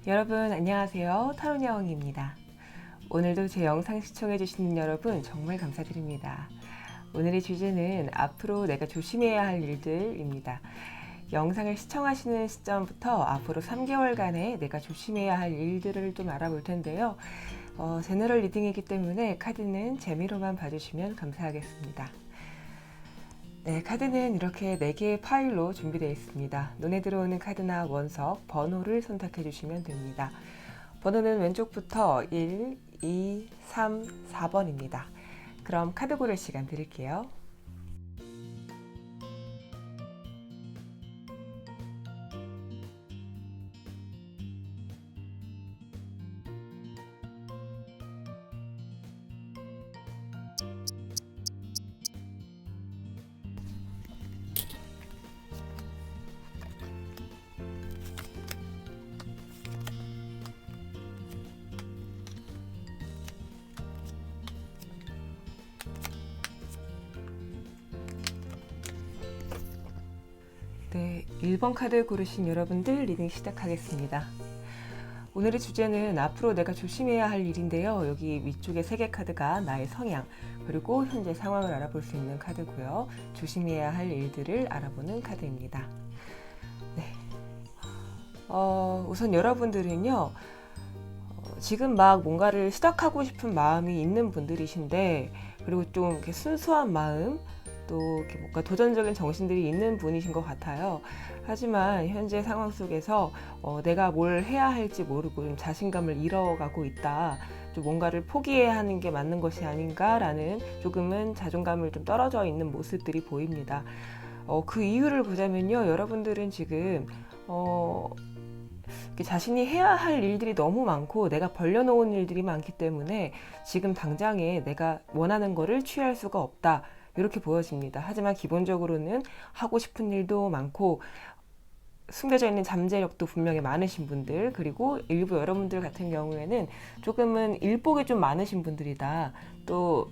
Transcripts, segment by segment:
여러분 안녕하세요. 타로녀왕입니다. 오늘도 제 영상 시청해 주시는 여러분 정말 감사드립니다. 오늘의 주제는 앞으로 내가 조심해야 할 일들입니다. 영상을 시청하시는 시점부터 앞으로 3개월간의 내가 조심해야 할 일들을 좀 알아볼 텐데요. 제너럴 리딩이기 때문에 카드는 재미로만 봐주시면 감사하겠습니다. 네, 카드는 이렇게 4개의 파일로 준비되어 있습니다. 눈에 들어오는 카드나 원석, 번호를 선택해 주시면 됩니다. 번호는 왼쪽부터 1, 2, 3, 4번입니다. 그럼 카드 고를 시간 드릴게요. 네, 1번 카드 고르신 여러분들 리딩 시작하겠습니다. 오늘의 주제는 앞으로 내가 조심해야 할 일인데요. 여기 위쪽에 3개 카드가 나의 성향, 그리고 현재 상황을 알아볼 수 있는 카드고요. 조심해야 할 일들을 알아보는 카드입니다. 네. 우선 여러분들은요, 지금 막 뭔가를 시작하고 싶은 마음이 있는 분들이신데, 그리고 좀 이렇게 순수한 마음, 또 이렇게 뭔가 도전적인 정신들이 있는 분이신 것 같아요. 하지만 현재 상황 속에서 내가 뭘 해야 할지 모르고 좀 자신감을 잃어가고 있다. 좀 뭔가를 포기해야 하는 게 맞는 것이 아닌가라는 조금은 자존감을 좀 떨어져 있는 모습들이 보입니다. 그 이유를 보자면요, 여러분들은 지금 자신이 해야 할 일들이 너무 많고 내가 벌려놓은 일들이 많기 때문에 지금 당장에 내가 원하는 거를 취할 수가 없다. 이렇게 보여집니다. 하지만 기본적으로는 하고 싶은 일도 많고 숨겨져 있는 잠재력도 분명히 많으신 분들, 그리고 일부 여러분들 같은 경우에는 조금은 일복이 좀 많으신 분들이다. 또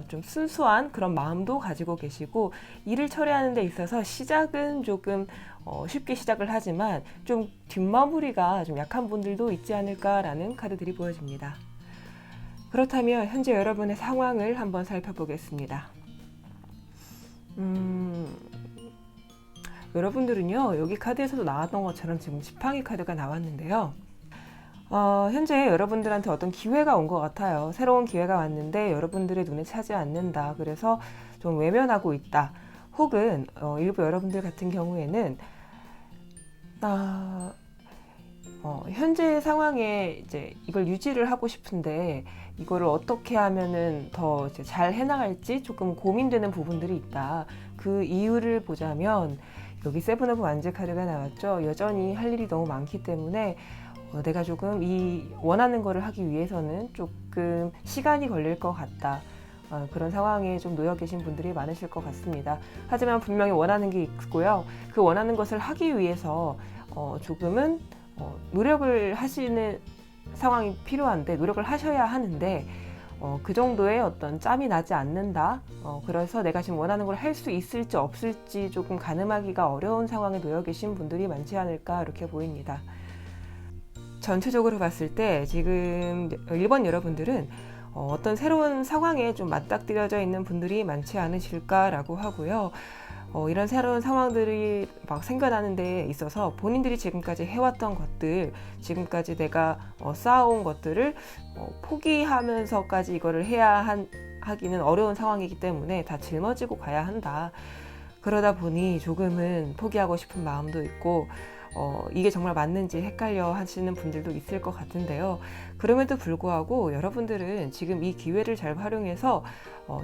좀 순수한 그런 마음도 가지고 계시고, 일을 처리하는 데 있어서 시작은 조금 쉽게 시작을 하지만 좀 뒷마무리가 좀 약한 분들도 있지 않을까라는 카드들이 보여집니다. 그렇다면 현재 여러분의 상황을 한번 살펴보겠습니다. 여러분들은요, 여기 카드에서도 나왔던 것처럼 지금 지팡이 카드가 나왔는데요. 현재 여러분들한테 어떤 기회가 온 것 같아요. 새로운 기회가 왔는데 여러분들의 눈에 차지 않는다. 그래서 좀 외면하고 있다. 혹은 일부 여러분들 같은 경우에는 현재 상황에 이제 이걸 유지를 하고 싶은데 이거를 어떻게 하면은 더 이제 잘 해나갈지 조금 고민되는 부분들이 있다. 그 이유를 보자면 여기 세븐 오브 완즈 카드가 나왔죠. 여전히 할 일이 너무 많기 때문에 내가 조금 이 원하는 거를 하기 위해서는 조금 시간이 걸릴 것 같다. 그런 상황에 좀 놓여 계신 분들이 많으실 것 같습니다. 하지만 분명히 원하는 게 있고요. 그 원하는 것을 하기 위해서 조금은 노력을 하시는 상황이 필요한데, 노력을 하셔야 하는데 그 정도의 어떤 짬이 나지 않는다. 그래서 내가 지금 원하는 걸 할 수 있을지 없을지 조금 가늠하기가 어려운 상황에 놓여 계신 분들이 많지 않을까 이렇게 보입니다. 전체적으로 봤을 때 지금 1번 여러분들은 어떤 새로운 상황에 좀 맞닥뜨려져 있는 분들이 많지 않으실까라고 하고요. 이런 새로운 상황들이 막 생겨나는 데 있어서 본인들이 지금까지 해왔던 것들, 지금까지 내가 쌓아온 것들을 포기하면서까지 이거를 하기는 어려운 상황이기 때문에 다 짊어지고 가야 한다. 그러다 보니 조금은 포기하고 싶은 마음도 있고 이게 정말 맞는지 헷갈려 하시는 분들도 있을 것 같은데요. 그럼에도 불구하고 여러분들은 지금 이 기회를 잘 활용해서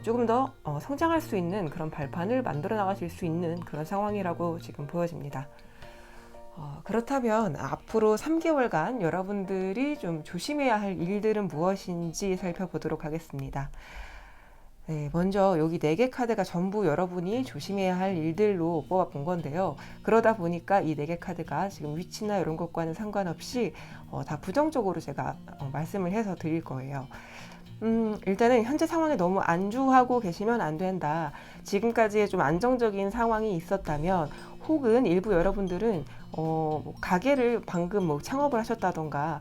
조금 더 성장할 수 있는 그런 발판을 만들어 나가실 수 있는 그런 상황이라고 지금 보여집니다. 그렇다면 앞으로 3개월간 여러분들이 좀 조심해야 할 일들은 무엇인지 살펴보도록 하겠습니다. 네, 먼저 여기 4개 카드가 전부 여러분이 조심해야 할 일들로 뽑아본 건데요. 그러다 보니까 이 4개 카드가 지금 위치나 이런 것과는 상관없이 다 부정적으로 제가 말씀을 해서 드릴 거예요. 일단은 현재 상황에 너무 안주하고 계시면 안 된다. 지금까지의 좀 안정적인 상황이 있었다면, 혹은 일부 여러분들은 가게를 방금 창업을 하셨다던가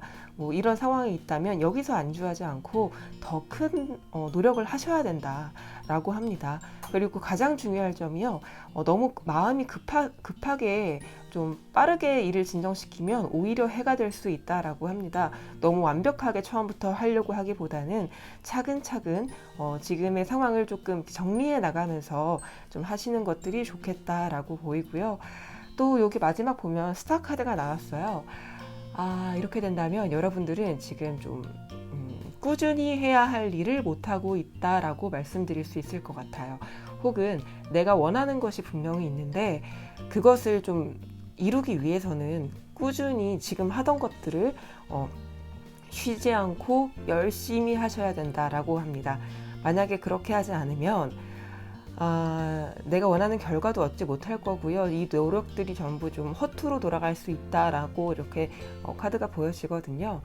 이런 상황이 있다면 여기서 안주하지 않고 더 큰 노력을 하셔야 된다라고 합니다. 그리고 가장 중요할 점이요, 너무 마음이 급하게 좀 빠르게 일을 진정시키면 오히려 해가 될 수 있다라고 합니다. 너무 완벽하게 처음부터 하려고 하기보다는 차근차근 지금의 상황을 조금 정리해 나가면서 좀 하시는 것들이 좋겠다라고 보이고요. 또 여기 마지막 보면 스타 카드가 나왔어요. 이렇게 된다면 여러분들은 지금 좀 꾸준히 해야 할 일을 못하고 있다라고 말씀드릴 수 있을 것 같아요. 혹은 내가 원하는 것이 분명히 있는데 그것을 좀 이루기 위해서는 꾸준히 지금 하던 것들을 쉬지 않고 열심히 하셔야 된다라고 합니다. 만약에 그렇게 하지 않으면 내가 원하는 결과도 얻지 못할 거고요. 이 노력들이 전부 좀 허투루 돌아갈 수 있다라고 이렇게 카드가 보여지거든요.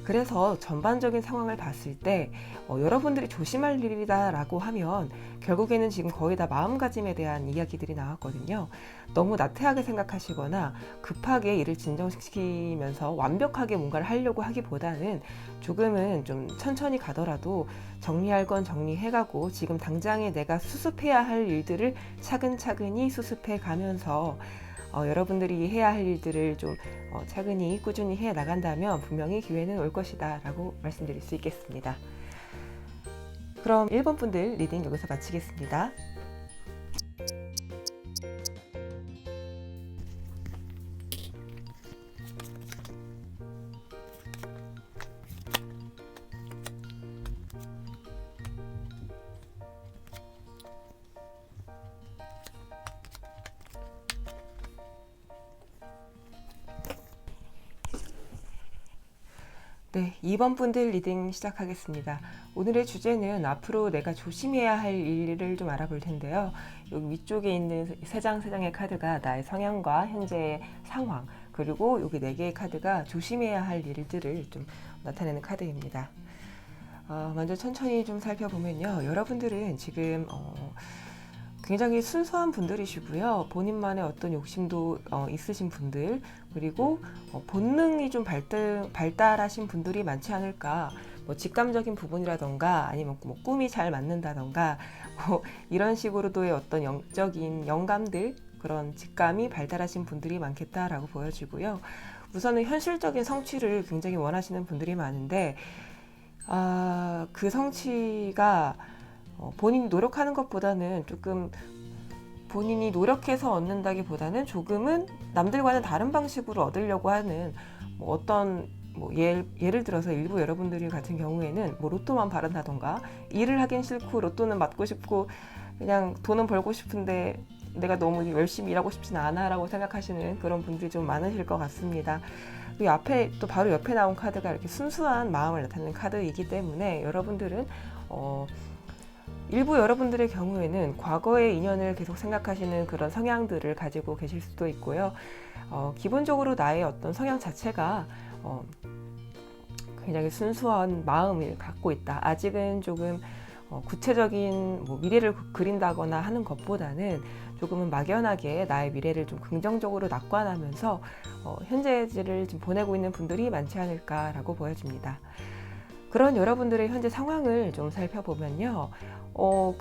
그래서 전반적인 상황을 봤을 때 여러분들이 조심할 일이다라고 하면 결국에는 지금 거의 다 마음가짐에 대한 이야기들이 나왔거든요. 너무 나태하게 생각하시거나 급하게 일을 진정시키면서 완벽하게 뭔가를 하려고 하기보다는 조금은 좀 천천히 가더라도 정리할 건 정리해가고 지금 당장에 내가 수습해야 할 일들을 차근차근히 수습해 가면서 여러분들이 해야 할 일들을 좀 차근히 꾸준히 해 나간다면 분명히 기회는 올 것이다 라고 말씀드릴 수 있겠습니다. 그럼 1번 분들 리딩 여기서 마치겠습니다. 네, 2번 분들 리딩 시작하겠습니다. 오늘의 주제는 앞으로 내가 조심해야 할 일을 좀 알아볼 텐데요. 여기 위쪽에 있는 세 장의 카드가 나의 성향과 현재의 상황, 그리고 여기 4개의 카드가 조심해야 할 일들을 좀 나타내는 카드입니다. 먼저 천천히 좀 살펴보면요. 여러분들은 지금 굉장히 순수한 분들이시고요. 본인만의 어떤 욕심도 있으신 분들, 그리고 본능이 좀 발달하신 분들이 많지 않을까. 뭐 직감적인 부분이라던가 아니면 뭐 꿈이 잘 맞는다던가 뭐 이런 식으로도의 어떤 영적인 영감들, 그런 직감이 발달하신 분들이 많겠다라고 보여지고요. 우선은 현실적인 성취를 굉장히 원하시는 분들이 많은데 그 성취가 본인이 노력하는 것보다는 조금 본인이 노력해서 얻는다기보다는 조금은 남들과는 다른 방식으로 얻으려고 하는 뭐 어떤 뭐 예를 들어서 일부 여러분들 같은 경우에는 뭐 로또만 바란다던가 일을 하긴 싫고 로또는 맞고 싶고 그냥 돈은 벌고 싶은데 내가 너무 열심히 일하고 싶진 않아라고 생각하시는 그런 분들이 좀 많으실 것 같습니다. 이 앞에 또 바로 옆에 나온 카드가 이렇게 순수한 마음을 나타내는 카드이기 때문에 여러분들은 일부 여러분들의 경우에는 과거의 인연을 계속 생각하시는 그런 성향들을 가지고 계실 수도 있고요. 기본적으로 나의 어떤 성향 자체가 굉장히 순수한 마음을 갖고 있다. 아직은 조금 구체적인 뭐 미래를 그린다거나 하는 것보다는 조금은 막연하게 나의 미래를 좀 긍정적으로 낙관하면서 현재를 지금 보내고 있는 분들이 많지 않을까라고 보여집니다. 그런 여러분들의 현재 상황을 좀 살펴보면요.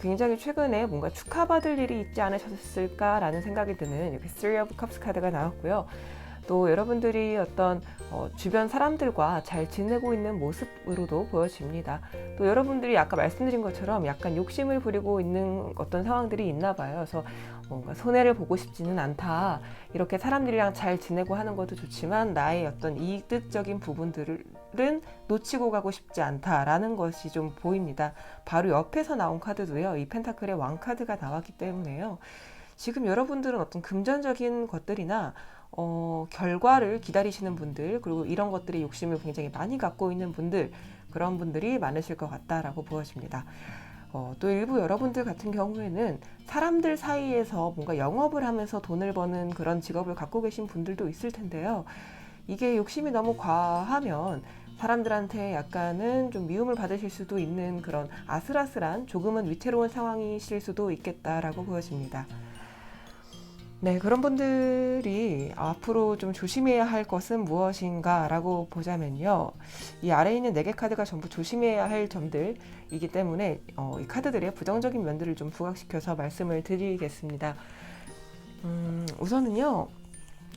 굉장히 최근에 뭔가 축하받을 일이 있지 않으셨을까라는 생각이 드는 이렇게 Three of Cups 카드가 나왔고요. 또 여러분들이 어떤 주변 사람들과 잘 지내고 있는 모습으로도 보여집니다. 또 여러분들이 아까 말씀드린 것처럼 약간 욕심을 부리고 있는 어떤 상황들이 있나 봐요. 그래서 뭔가 손해를 보고 싶지는 않다. 이렇게 사람들이랑 잘 지내고 하는 것도 좋지만 나의 어떤 이득적인 부분들은 놓치고 가고 싶지 않다라는 것이 좀 보입니다. 바로 옆에서 나온 카드도요. 이 펜타클의 왕 카드가 나왔기 때문에요. 지금 여러분들은 어떤 금전적인 것들이나 결과를 기다리시는 분들, 그리고 이런 것들에 욕심을 굉장히 많이 갖고 있는 분들, 그런 분들이 많으실 것 같다라고 보여집니다. 또 일부 여러분들 같은 경우에는 사람들 사이에서 뭔가 영업을 하면서 돈을 버는 그런 직업을 갖고 계신 분들도 있을 텐데요. 이게 욕심이 너무 과하면 사람들한테 약간은 좀 미움을 받으실 수도 있는 그런 아슬아슬한 조금은 위태로운 상황이실 수도 있겠다라고 보여집니다. 네, 그런 분들이 앞으로 좀 조심해야 할 것은 무엇인가 라고 보자면요. 이 아래에 있는 4개 카드가 전부 조심해야 할 점들이기 때문에 이 카드들의 부정적인 면들을 좀 부각시켜서 말씀을 드리겠습니다. 우선은요.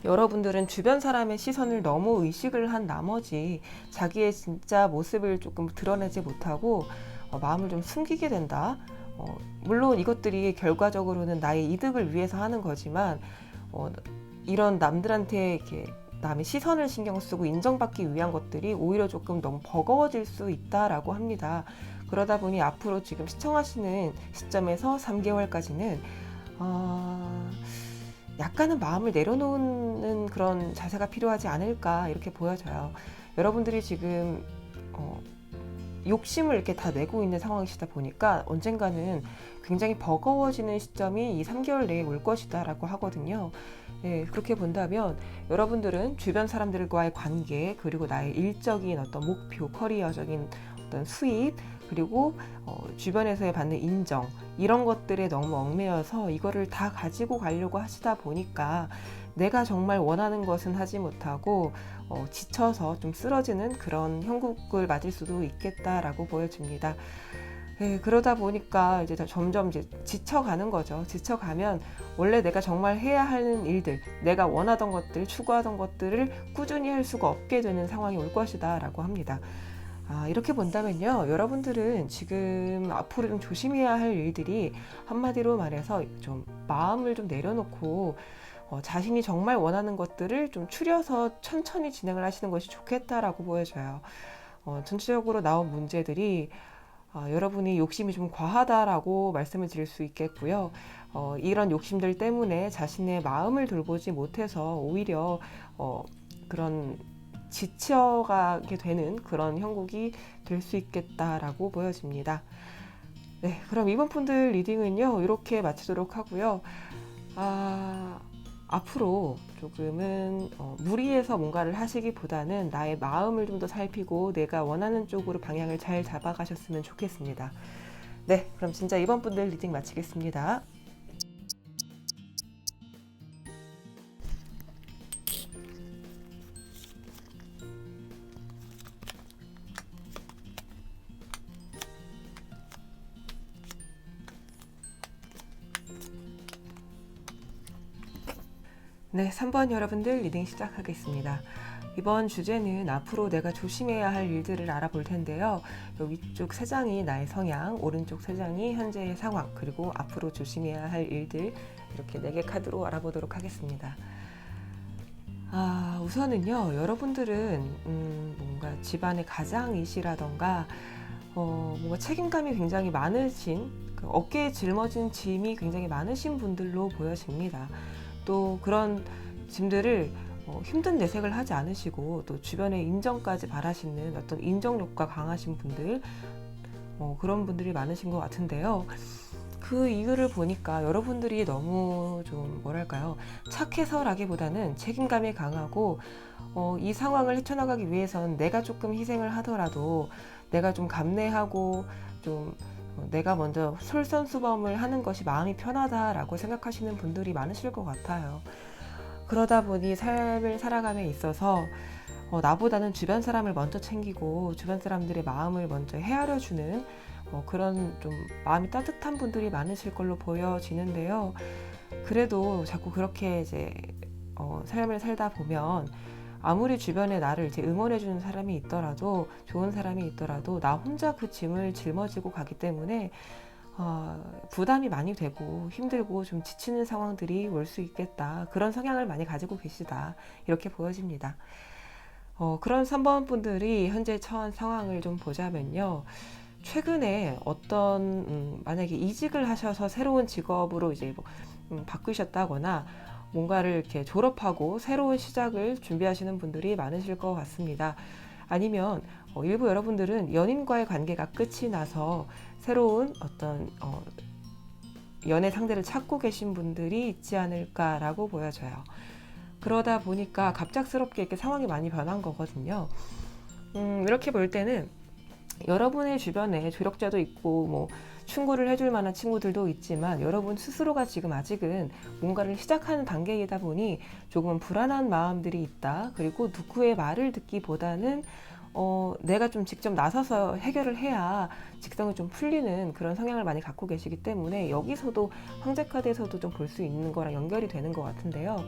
여러분들은 주변 사람의 시선을 너무 의식을 한 나머지 자기의 진짜 모습을 조금 드러내지 못하고 마음을 좀 숨기게 된다. 물론 이것들이 결과적으로는 나의 이득을 위해서 하는 거지만 이런 남들한테 이렇게 남의 시선을 신경 쓰고 인정받기 위한 것들이 오히려 조금 너무 버거워질 수 있다라고 합니다. 그러다 보니 앞으로 지금 시청하시는 시점에서 3개월까지는 약간은 마음을 내려놓는 그런 자세가 필요하지 않을까 이렇게 보여져요. 여러분들이 지금 욕심을 이렇게 다 내고 있는 상황이시다 보니까 언젠가는 굉장히 버거워지는 시점이 이 3개월 내에 올 것이다 라고 하거든요. 네, 그렇게 본다면 여러분들은 주변 사람들과의 관계, 그리고 나의 일적인 어떤 목표, 커리어적인 어떤 수입, 그리고 주변에서의 받는 인정, 이런 것들에 너무 얽매여서 이거를 다 가지고 가려고 하시다 보니까 내가 정말 원하는 것은 하지 못하고 지쳐서 좀 쓰러지는 그런 형국을 맞을 수도 있겠다라고 보여집니다. 네, 그러다 보니까 이제 점점 이제 지쳐가는 거죠. 지쳐가면 원래 내가 정말 해야 하는 일들, 내가 원하던 것들, 추구하던 것들을 꾸준히 할 수가 없게 되는 상황이 올 것이다라고 합니다. 이렇게 본다면요, 여러분들은 지금 앞으로 좀 조심해야 할 일들이 한마디로 말해서 좀 마음을 좀 내려놓고 자신이 정말 원하는 것들을 좀 추려서 천천히 진행을 하시는 것이 좋겠다라고 보여져요. 전체적으로 나온 문제들이 여러분이 욕심이 좀 과하다라고 말씀을 드릴 수 있겠고요. 이런 욕심들 때문에 자신의 마음을 돌보지 못해서 오히려 그런 지쳐가게 되는 그런 형국이 될 수 있겠다라고 보여집니다. 네, 그럼 이번 분들 리딩은요, 이렇게 마치도록 하고요. 앞으로 조금은 무리해서 뭔가를 하시기보다는 나의 마음을 좀 더 살피고 내가 원하는 쪽으로 방향을 잘 잡아가셨으면 좋겠습니다. 네, 그럼 진짜 이번 분들 리딩 마치겠습니다. 네, 3번 여러분들 리딩 시작하겠습니다. 이번 주제는 앞으로 내가 조심해야 할 일들을 알아볼 텐데요. 위쪽 3장이 나의 성향, 오른쪽 3장이 현재의 상황, 그리고 앞으로 조심해야 할 일들, 이렇게 4개 카드로 알아보도록 하겠습니다. 우선은요, 여러분들은 뭔가 집안의 가장이시라던가 뭔가 책임감이 굉장히 많으신, 어깨에 짊어진 짐이 굉장히 많으신 분들로 보여집니다. 또 그런 짐들을 힘든 내색을 하지 않으시고 또 주변의 인정까지 바라시는 어떤 인정욕과 강하신 분들, 그런 분들이 많으신 것 같은데요. 그 이유를 보니까 여러분들이 너무 좀 뭐랄까요, 착해서라기보다는 책임감이 강하고 이 상황을 헤쳐나가기 위해선 내가 조금 희생을 하더라도 내가 좀 감내하고 좀 내가 먼저 솔선수범을 하는 것이 마음이 편하다라고 생각하시는 분들이 많으실 것 같아요. 그러다 보니 삶을 살아감에 있어서 나보다는 주변 사람을 먼저 챙기고 주변 사람들의 마음을 먼저 헤아려주는 그런 좀 마음이 따뜻한 분들이 많으실 걸로 보여지는데요. 그래도 자꾸 그렇게 이제 삶을 살다 보면 아무리 주변에 나를 이제 응원해주는 사람이 있더라도, 좋은 사람이 있더라도 나 혼자 그 짐을 짊어지고 가기 때문에 부담이 많이 되고 힘들고 좀 지치는 상황들이 올 수 있겠다. 그런 성향을 많이 가지고 계시다. 이렇게 보여집니다. 그런 3번 분들이 현재 처한 상황을 좀 보자면요. 최근에 어떤 만약에 이직을 하셔서 새로운 직업으로 이제 바꾸셨다거나 뭔가를 이렇게 졸업하고 새로운 시작을 준비하시는 분들이 많으실 것 같습니다. 아니면 일부 여러분들은 연인과의 관계가 끝이 나서 새로운 어떤 연애 상대를 찾고 계신 분들이 있지 않을까라고 보여져요. 그러다 보니까 갑작스럽게 이렇게 상황이 많이 변한 거거든요. 이렇게 볼 때는 여러분의 주변에 조력자도 있고 뭐 충고를 해줄 만한 친구들도 있지만 여러분 스스로가 지금 아직은 뭔가를 시작하는 단계이다 보니 조금 불안한 마음들이 있다. 그리고 누구의 말을 듣기보다는 내가 좀 직접 나서서 해결을 해야 직성이 좀 풀리는 그런 성향을 많이 갖고 계시기 때문에 여기서도 황제 카드에서도 좀 볼 수 있는 거랑 연결이 되는 것 같은데요.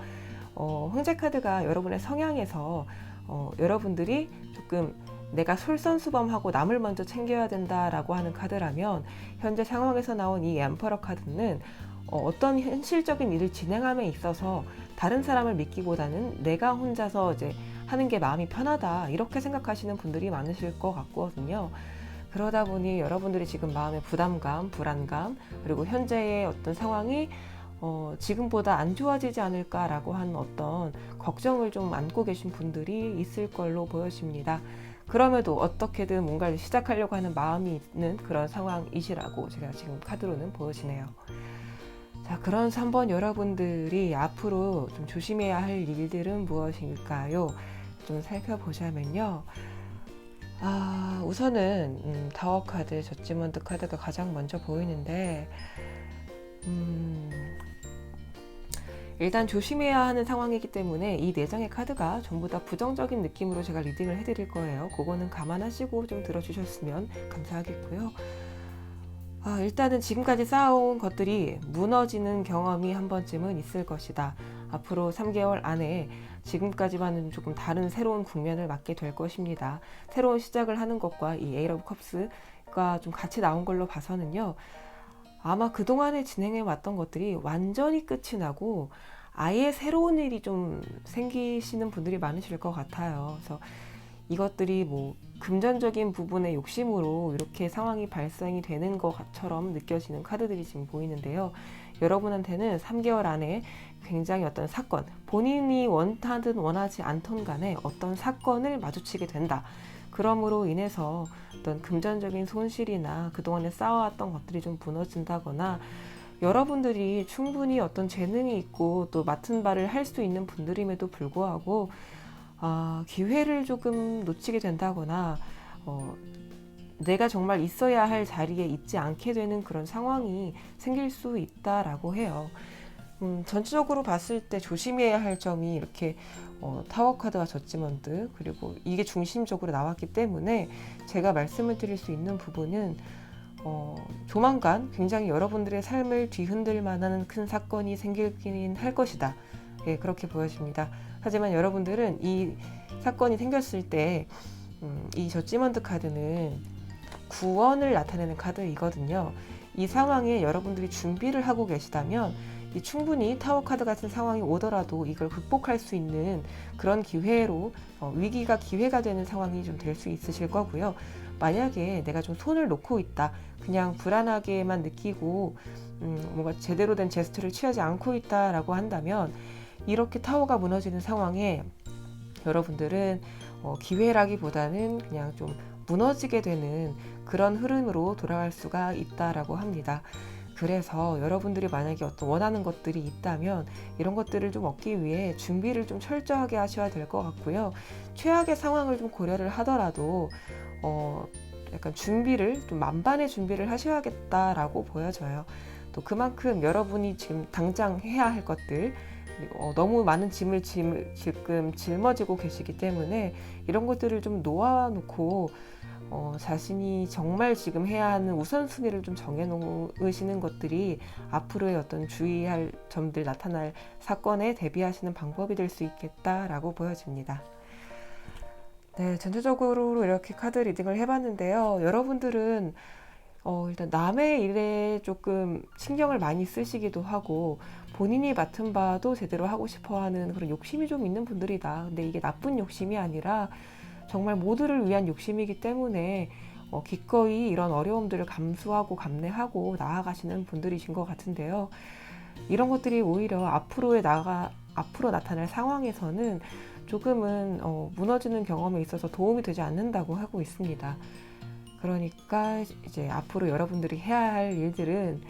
황제 카드가 여러분의 성향에서 여러분들이 조금 내가 솔선수범하고 남을 먼저 챙겨야 된다라고 하는 카드라면 현재 상황에서 나온 이 엠퍼러 카드는 어떤 현실적인 일을 진행함에 있어서 다른 사람을 믿기보다는 내가 혼자서 이제 하는 게 마음이 편하다 이렇게 생각하시는 분들이 많으실 것 같거든요. 그러다 보니 여러분들이 지금 마음의 부담감, 불안감 그리고 현재의 어떤 상황이 지금보다 안 좋아지지 않을까라고 하는 어떤 걱정을 좀 안고 계신 분들이 있을 걸로 보여집니다. 그럼에도 어떻게든 뭔가를 시작하려고 하는 마음이 있는 그런 상황이시라고 제가 지금 카드로는 보여지네요. 자, 그런 3번 여러분들이 앞으로 좀 조심해야 할 일들은 무엇일까요? 좀 살펴보자면요. 우선은 타워 카드, 저지먼트 카드가 가장 먼저 보이는데 일단 조심해야 하는 상황이기 때문에 이 4장의 카드가 전부 다 부정적인 느낌으로 제가 리딩을 해드릴 거예요. 그거는 감안하시고 좀 들어주셨으면 감사하겠고요. 일단은 지금까지 쌓아온 것들이 무너지는 경험이 한 번쯤은 있을 것이다. 앞으로 3개월 안에 지금까지와는 조금 다른 새로운 국면을 맞게 될 것입니다. 새로운 시작을 하는 것과 이 에이트 오브 컵스가 좀 같이 나온 걸로 봐서는요. 아마 그동안에 진행해 왔던 것들이 완전히 끝이 나고 아예 새로운 일이 좀 생기시는 분들이 많으실 것 같아요. 그래서 이것들이 뭐 금전적인 부분의 욕심으로 이렇게 상황이 발생이 되는 것처럼 느껴지는 카드들이 지금 보이는데요. 여러분한테는 3개월 안에 굉장히 어떤 사건, 본인이 원하든 원하지 않던 간에 어떤 사건을 마주치게 된다. 그러므로 인해서 어떤 금전적인 손실이나 그동안에 쌓아왔던 것들이 좀 무너진다거나 여러분들이 충분히 어떤 재능이 있고 또 맡은 바를 할 수 있는 분들임에도 불구하고 기회를 조금 놓치게 된다거나 내가 정말 있어야 할 자리에 있지 않게 되는 그런 상황이 생길 수 있다라고 해요. 전체적으로 봤을 때 조심해야 할 점이 이렇게 타워 카드와 저지먼트, 그리고 이게 중심적으로 나왔기 때문에 제가 말씀을 드릴 수 있는 부분은 조만간 굉장히 여러분들의 삶을 뒤흔들 만한 큰 사건이 생기긴 할 것이다. 예, 그렇게 보여집니다. 하지만 여러분들은 이 사건이 생겼을 때 이 저지먼트 카드는 구원을 나타내는 카드이거든요. 이 상황에 여러분들이 준비를 하고 계시다면 충분히 타워 카드 같은 상황이 오더라도 이걸 극복할 수 있는 그런 기회로 위기가 기회가 되는 상황이 좀 될 수 있으실 거고요. 만약에 내가 좀 손을 놓고 있다, 그냥 불안하게만 느끼고 뭔가 제대로 된 제스처를 취하지 않고 있다라고 한다면 이렇게 타워가 무너지는 상황에 여러분들은 기회라기보다는 그냥 좀 무너지게 되는 그런 흐름으로 돌아갈 수가 있다라고 합니다. 그래서 여러분들이 만약에 어떤 원하는 것들이 있다면 이런 것들을 좀 얻기 위해 준비를 좀 철저하게 하셔야 될 것 같고요. 최악의 상황을 좀 고려를 하더라도 약간 준비를 좀 만반의 준비를 하셔야겠다라고 보여져요. 또 그만큼 여러분이 지금 당장 해야 할 것들, 그리고 너무 많은 짐을 지금 짊어지고 계시기 때문에 이런 것들을 좀 놓아놓고 자신이 정말 지금 해야 하는 우선순위를 좀 정해놓으시는 것들이 앞으로의 어떤 주의할 점들, 나타날 사건에 대비하시는 방법이 될 수 있겠다라고 보여집니다. 네, 전체적으로 이렇게 카드 리딩을 해봤는데요. 여러분들은 일단 남의 일에 조금 신경을 많이 쓰시기도 하고 본인이 맡은 바도 제대로 하고 싶어하는 그런 욕심이 좀 있는 분들이다. 근데 이게 나쁜 욕심이 아니라 정말 모두를 위한 욕심이기 때문에 기꺼이 이런 어려움들을 감수하고 감내하고 나아가시는 분들이신 것 같은데요. 이런 것들이 오히려 앞으로 나타날 상황에서는 조금은 무너지는 경험에 있어서 도움이 되지 않는다고 하고 있습니다. 그러니까 이제 앞으로 여러분들이 해야 할 일들은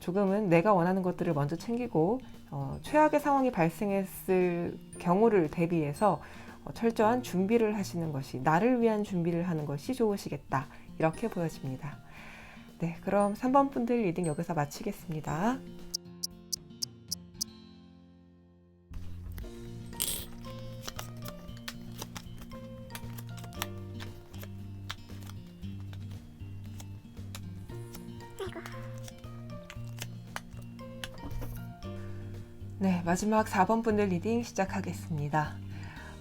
조금은 내가 원하는 것들을 먼저 챙기고 최악의 상황이 발생했을 경우를 대비해서 철저한 준비를 하시는 것이, 나를 위한 준비를 하는 것이 좋으시겠다, 이렇게 보여집니다. 네, 그럼 3번 분들 리딩 여기서 마치겠습니다. 네, 마지막 4번 분들 리딩 시작하겠습니다.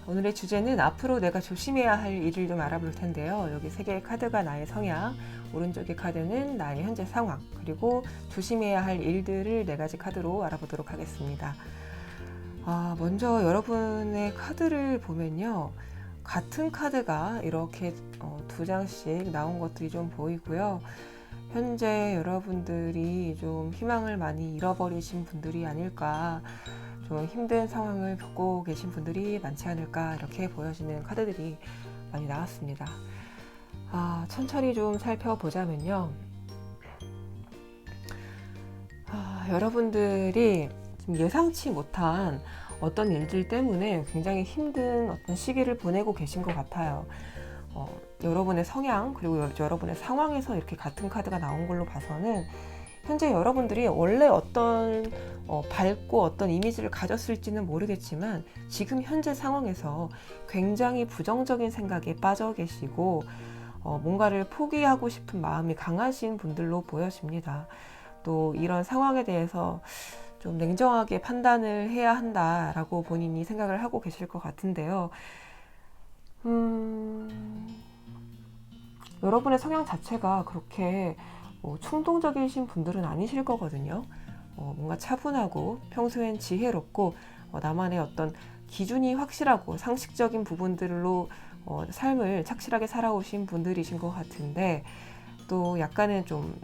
오늘의 주제는 앞으로 내가 조심해야 할 일을 좀 알아볼 텐데요. 여기 3개의 카드가 나의 성향, 오른쪽의 카드는 나의 현재 상황, 그리고 조심해야 할 일들을 4가지 카드로 알아보도록 하겠습니다. 먼저 여러분의 카드를 보면요. 같은 카드가 이렇게 2장씩 나온 것들이 좀 보이고요. 현재 여러분들이 좀 희망을 많이 잃어버리신 분들이 아닐까, 좀 힘든 상황을 겪고 계신 분들이 많지 않을까, 이렇게 보여지는 카드들이 많이 나왔습니다. 천천히 좀 살펴보자면요. 여러분들이 좀 예상치 못한 어떤 일들 때문에 굉장히 힘든 어떤 시기를 보내고 계신 것 같아요. 여러분의 성향, 그리고 여러분의 상황에서 이렇게 같은 카드가 나온 걸로 봐서는 현재 여러분들이 원래 어떤 밝고 어떤 이미지를 가졌을지는 모르겠지만 지금 현재 상황에서 굉장히 부정적인 생각에 빠져 계시고 뭔가를 포기하고 싶은 마음이 강하신 분들로 보여집니다. 또 이런 상황에 대해서 좀 냉정하게 판단을 해야 한다라고 본인이 생각을 하고 계실 것 같은데요. 여러분의 성향 자체가 그렇게 충동적이신 분들은 아니실 거거든요. 뭔가 차분하고 평소엔 지혜롭고 나만의 어떤 기준이 확실하고 상식적인 부분들로 삶을 착실하게 살아오신 분들이신 것 같은데, 또 약간은 좀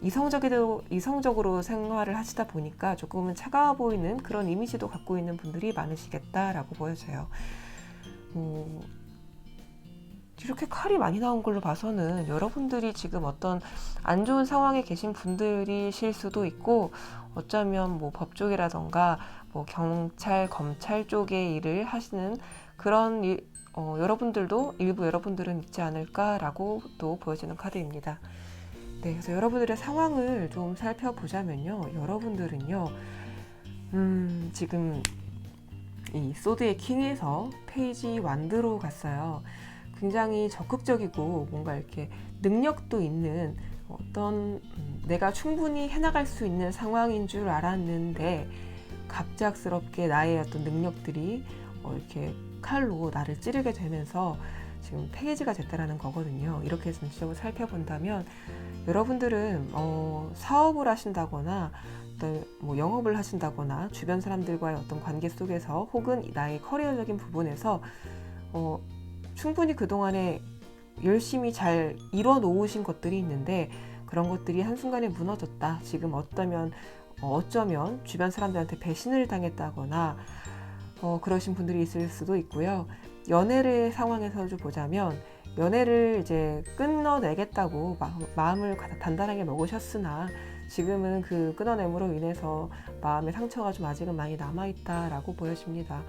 이성적으로 생활을 하시다 보니까 조금은 차가워 보이는 그런 이미지도 갖고 있는 분들이 많으시겠다라고 보여져요. 이렇게 칼이 많이 나온 걸로 봐서는 여러분들이 지금 어떤 안 좋은 상황에 계신 분들이실 수도 있고, 어쩌면 뭐 법 쪽이라던가 뭐 경찰, 검찰 쪽의 일을 하시는 그런 여러분들도 일부 여러분들은 있지 않을까라고 또 보여지는 카드입니다. 네, 그래서 여러분들의 상황을 좀 살펴보자면요, 여러분들은요, 지금 이 소드의 킹에서 페이지 완드로 갔어요. 굉장히 적극적이고 뭔가 이렇게 능력도 있는 어떤 내가 충분히 해나갈 수 있는 상황인 줄 알았는데 갑작스럽게 나의 어떤 능력들이 이렇게 칼로 나를 찌르게 되면서 지금 폐지가 됐다라는 거거든요. 이렇게 전체적으로 살펴본다면 여러분들은 사업을 하신다거나 어떤 뭐 영업을 하신다거나 주변 사람들과의 어떤 관계 속에서 혹은 나의 커리어적인 부분에서 충분히 그동안에 열심히 잘 이뤄 놓으신 것들이 있는데 그런 것들이 한순간에 무너졌다. 지금 어쩌면 주변 사람들한테 배신을 당했다거나 그러신 분들이 있을 수도 있고요. 연애를 상황에서 좀 보자면 연애를 이제 끊어내겠다고 마음을 단단하게 먹으셨으나 지금은 그 끊어냄으로 인해서 마음의 상처가 좀 아직은 많이 남아있다라고 보여집니다.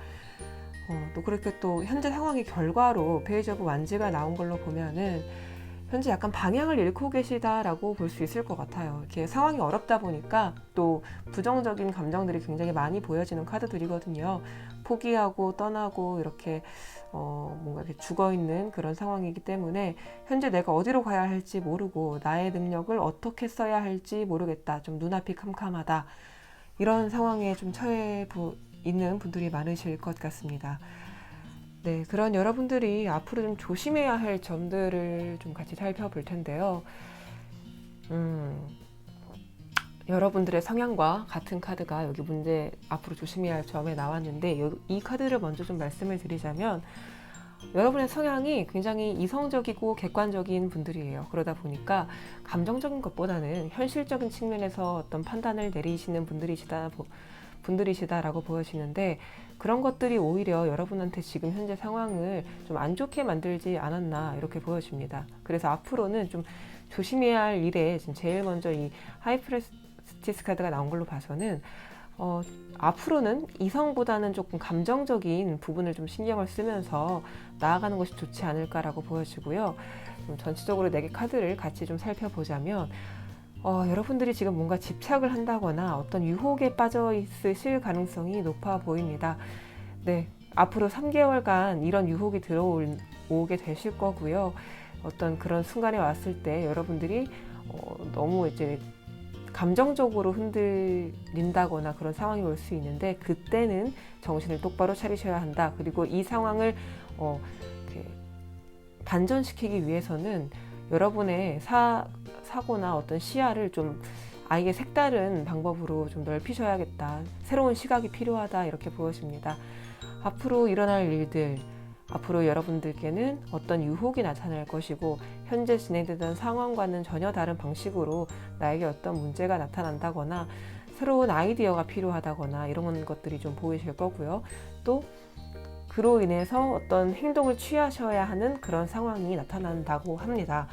또 그렇게 또 현재 상황의 결과로 페이지 오브 완즈가 나온 걸로 보면은 현재 약간 방향을 잃고 계시다라고 볼 수 있을 것 같아요. 이렇게 상황이 어렵다 보니까 또 부정적인 감정들이 굉장히 많이 보여지는 카드들이거든요. 포기하고 떠나고 이렇게 뭔가 이렇게 죽어 있는 그런 상황이기 때문에 현재 내가 어디로 가야 할지 모르고 나의 능력을 어떻게 써야 할지 모르겠다. 좀 눈앞이 캄캄하다. 이런 상황에 좀 처해 있는 분들이 많으실 것 같습니다. 네, 그런 여러분들이 앞으로 좀 조심해야 할 점들을 좀 같이 살펴볼 텐데요. 여러분들의 성향과 같은 카드가 여기 문제 앞으로 조심해야 할 점에 나왔는데 이 카드를 먼저 좀 말씀을 드리자면 여러분의 성향이 굉장히 이성적이고 객관적인 분들이에요. 그러다 보니까 감정적인 것보다는 현실적인 측면에서 어떤 판단을 내리시는 분들이시다라고 보여지는데 그런 것들이 오히려 여러분한테 지금 현재 상황을 좀 안 좋게 만들지 않았나 이렇게 보여집니다. 그래서 앞으로는 좀 조심해야 할 일에 지금 제일 먼저 이 하이프레스티스 카드가 나온 걸로 봐서는 앞으로는 이성보다는 조금 감정적인 부분을 좀 신경을 쓰면서 나아가는 것이 좋지 않을까라고 보여지고요. 전체적으로 4개 카드를 같이 좀 살펴보자면 여러분들이 지금 뭔가 집착을 한다거나 어떤 유혹에 빠져 있으실 가능성이 높아 보입니다. 네, 앞으로 3개월간 이런 유혹이 들어오게 되실 거고요. 어떤 그런 순간에 왔을 때 여러분들이 너무 이제 감정적으로 흔들린다거나 그런 상황이 올 수 있는데 그때는 정신을 똑바로 차리셔야 한다. 그리고 이 상황을 반전시키기 위해서는 여러분의 사고나 어떤 시야를 좀 아예 색다른 방법으로 좀 넓히셔야겠다. 새로운 시각이 필요하다. 이렇게 보여집니다. 앞으로 일어날 일들, 앞으로 여러분들께는 어떤 유혹이 나타날 것이고 현재 진행되던 상황과는 전혀 다른 방식으로 나에게 어떤 문제가 나타난다거나 새로운 아이디어가 필요하다거나 이런 것들이 좀 보이실 거고요. 또 그로 인해서 어떤 행동을 취하셔야 하는 그런 상황이 나타난다고 합니다.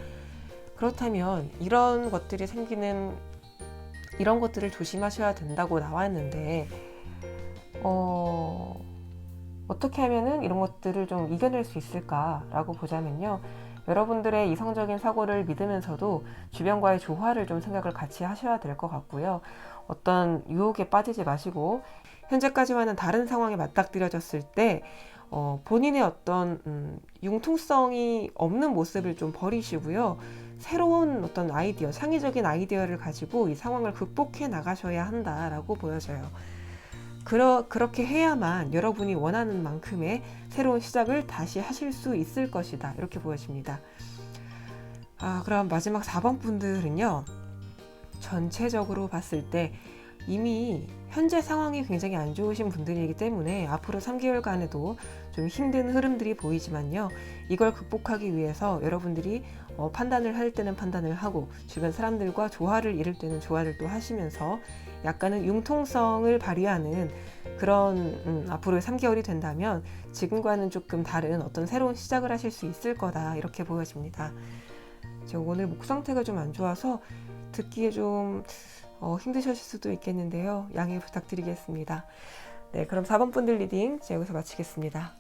그렇다면 이런 것들이 이런 것들을 조심하셔야 된다고 나왔는데 어떻게 하면은 이런 것들을 좀 이겨낼 수 있을까라고 보자면요. 여러분들의 이성적인 사고를 믿으면서도 주변과의 조화를 좀 생각을 같이 하셔야 될 것 같고요. 어떤 유혹에 빠지지 마시고 현재까지와는 다른 상황에 맞닥뜨려졌을 때 본인의 어떤 융통성이 없는 모습을 좀 버리시고요. 새로운 어떤 아이디어, 창의적인 아이디어를 가지고 이 상황을 극복해 나가셔야 한다라고 보여져요. 그렇게 해야만 여러분이 원하는 만큼의 새로운 시작을 다시 하실 수 있을 것이다. 이렇게 보여집니다. 그럼 마지막 4번 분들은요. 전체적으로 봤을 때 이미 현재 상황이 굉장히 안 좋으신 분들이기 때문에 앞으로 3개월간에도 좀 힘든 흐름들이 보이지만요. 이걸 극복하기 위해서 여러분들이 판단을 할 때는 판단을 하고 주변 사람들과 조화를 이룰 때는 조화를 또 하시면서 약간은 융통성을 발휘하는 그런 앞으로의 3개월이 된다면 지금과는 조금 다른 어떤 새로운 시작을 하실 수 있을 거다, 이렇게 보여집니다. 제가 오늘 목 상태가 좀 안 좋아서 듣기에 좀 힘드실 수도 있겠는데요. 양해 부탁드리겠습니다. 네, 그럼 4번 분들 리딩 제가 여기서 마치겠습니다.